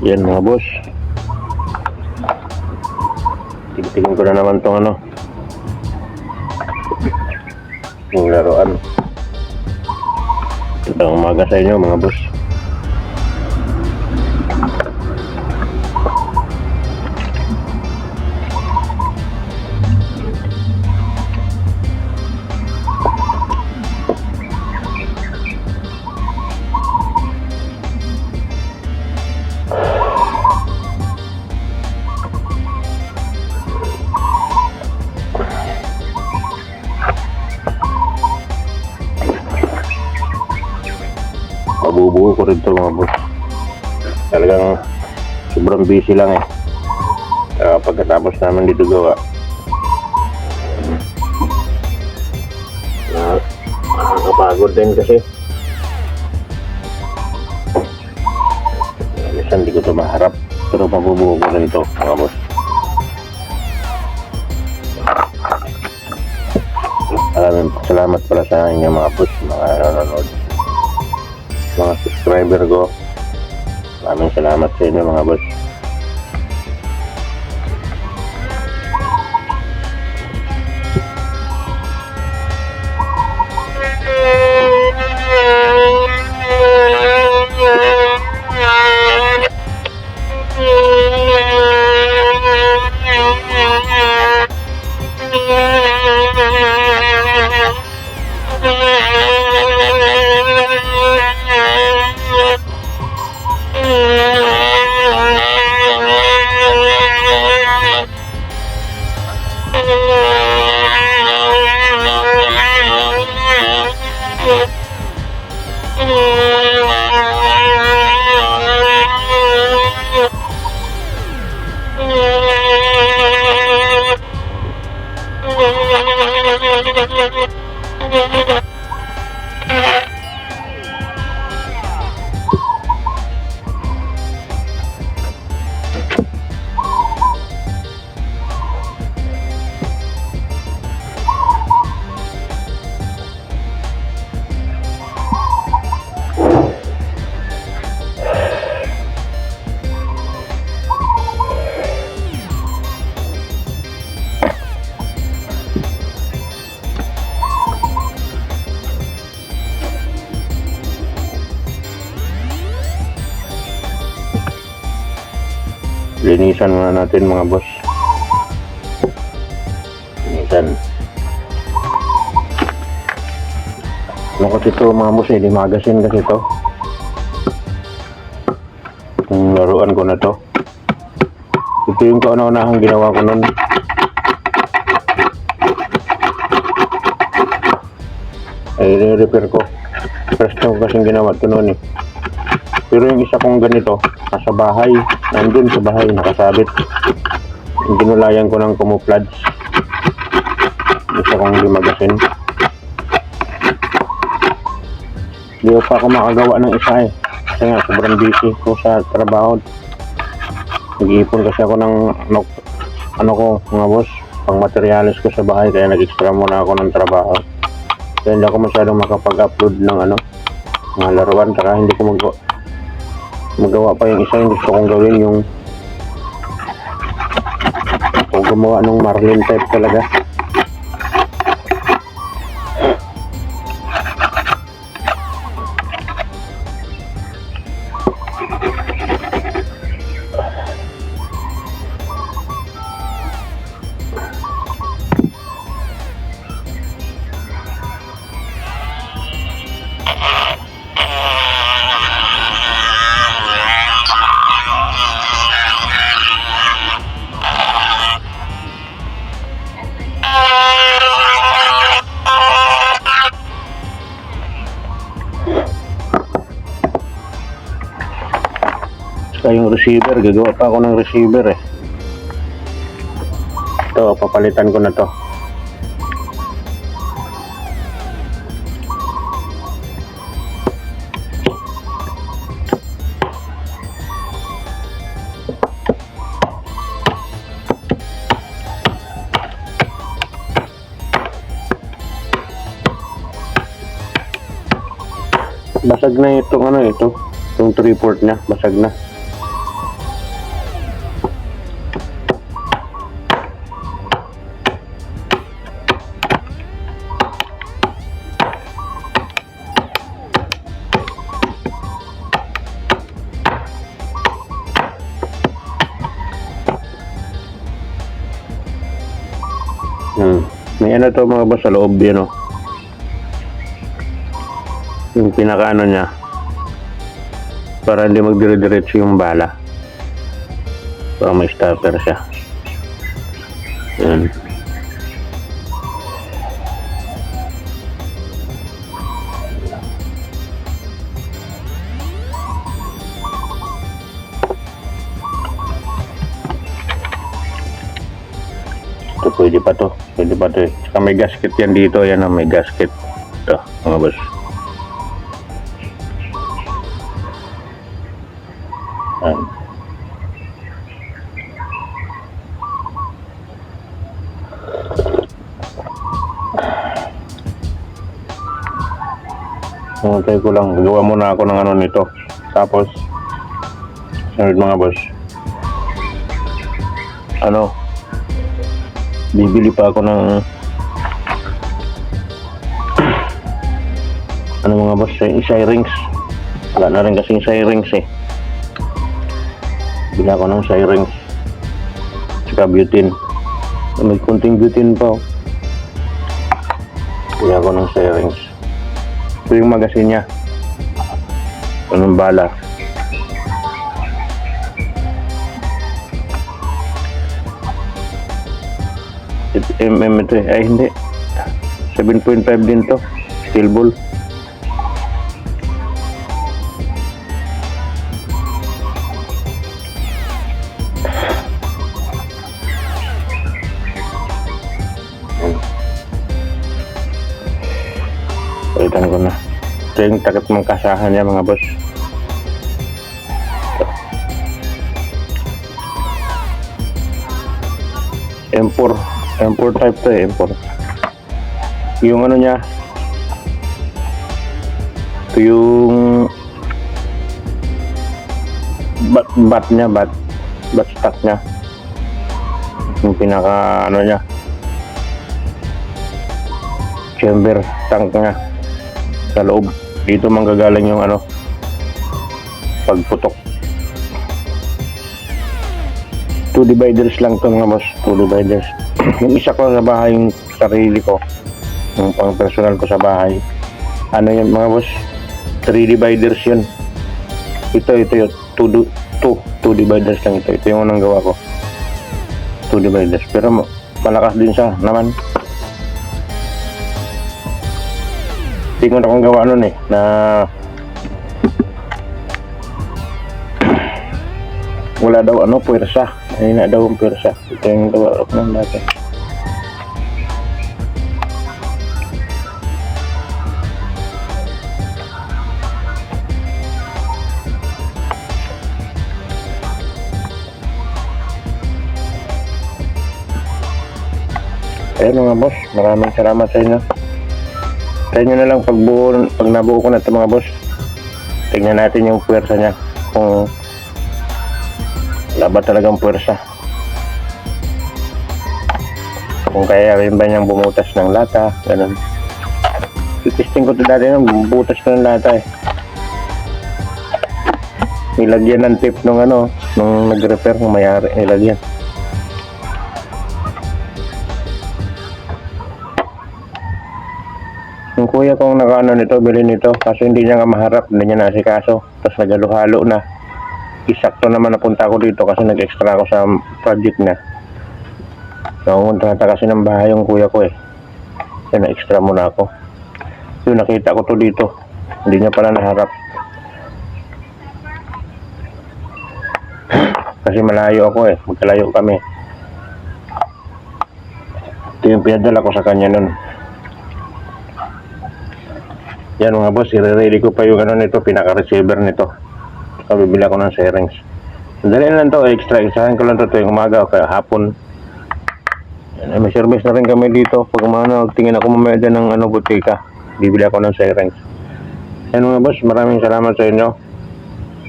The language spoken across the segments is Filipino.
Yan mga boss. Tignan ko na naman tong yung laruan. Magandang umaga sa inyo mga boss. Mabubuo ko rin ito mga boss. Talagang sobrang busy lang pagkatapos naman dito gawa, nakakapagod din kasi minsan di ko ito maharap, pero mabubuo ko rin ito mga boss. Maraming salamat pala sa inyo mga boss, mga nanonood, mga subscriber ko. Maraming salamat sa inyo mga boss. Linisan muna natin mga boss. Linisan. Ano kasi ito mga boss, di magasin kasi ito. Yung laruan ko na to. Ito yung kauna-unahang ginawa ko nun. Ay, repair ko. First time ko kasing ginawa ito nun . Pero yung isa kong ganito, nasa bahay, nandun sa bahay, nakasabit. Yung ginulayan ko ng camouflage. Isa kong limagasin. Hindi ko pa ako makagawa ng isa . Kasi nga, sobrang busy ko sa trabaho. Nag-iipon kasi ako ng mga boss, pang materialis ko sa bahay, kaya nag-extra muna ako ng trabaho. Kaya hindi ako masyadong makapag-upload ng mga laruan, saka hindi ko magawa pa yung isa. Yung gusto kong gawin yung gumawa ng Marlin type talaga. Saka yung receiver, gagawa pa ako ng receiver . Ito, papalitan ko na to. Basag na itong itong 3/4 niya, basag na. May ano to mga boss sa loob yan, oh. Yung pinakaano niya para hindi magdire-diretso yung bala, para may stopper siya. Yan. Ito pwede pa to eh. Saka may gasket yan dito. Yan, may gasket ito mga boss. Yan. Try ko lang, gawa muna ako ng ano nito. Tapos sunod mga boss, bibili pa ako ng mga boss, sirings. Wala na rin kasing sirings eh. Bili ako ng sirings tsaka butane. May kunting butane pa, oh. Bili ako ng sirings. Ito yung magasin niya. Anong bala. ito eh. Ay hindi, 7.5 din to. Steel ball. Palitan ko na. Ito yung takip ng kasahan niya mga boss. M4 type to eh, M4. Yung ano niya, ito yung bat stock niya. Yung pinaka ano niya, chamber tank niya sa loob. Dito manggagaling yung ano, pagputok. 2 dividers lang to mga boss, 2 dividers. Yung isa ko sa bahay, yung sarili ko, yung pang personal ko sa bahay, ano yun mga boss, 3 dividers yun. Ito yun, 2 dividers lang ito. Ito yung unang gawa ko, 2 dividers. Pero malakas din siya naman. Hindi ko na akong gawa nun eh, na wala daw ano, puwersa. Ay na daw ang puwersa. Ito yung gawa ko ng dati. Ayun mga boss, maraming salamat sa inyo. Sa inyo na lang pag nabuo ko na ito mga boss. Tingnan natin yung puwersa niya, kung wala ba talagang puwersa, kung kaya rin ba niyang bumutas ng lata, ganun. Testing ko ito dati nung bumutas ko ng lata eh. Nilagyan ng tip nung ano, nung nag-repair ng mayari, nilagyan. Yung kuya kong nakaano nito, bili nito, kasi hindi niya nga maharap, hindi niya naasikaso, tapos nagalo-halo na. Isakto naman napunta ako dito kasi nag-extra ako sa project na. Nakunta kasi ng bahay yung kuya ko eh. Kaya na-extra muna ako. Yung nakita ko to dito, hindi niya pala naharap. Kasi malayo ako eh, magkalayo kami. Ito yung pinadala ko sa kanya nun. Yan mga boss, i-ready ko pa yung ano nito, pinaka-receiver nito. Bibili ako ng sirings. Dali lang to, extrahan ko lang to yung umaga o kaya hapon. Yan, may service na rin kami dito. Pag tingin ako mamaya dyan ng ano, butika, bibili ako ng sirings. Yan mga boss, maraming salamat sa inyo.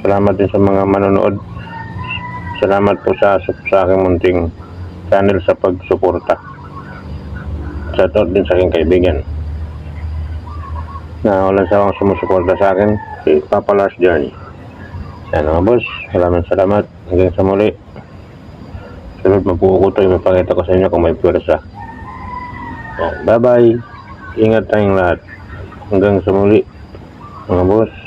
Salamat din sa mga manonood. Salamat po sa aking munting channel sa pagsuporta. Shoutout din sa aking kaibigan na walang sawang sumusuporta sa akin, si Papa Lars Journey. Yan mga boss, maraming salamat. Hanggang sa muli. Sunod, magpuko ko ito, ipapakita ko sa inyo kung may pwersa. Bye bye. Ingat tayong lahat. Hanggang sa muli mga boss.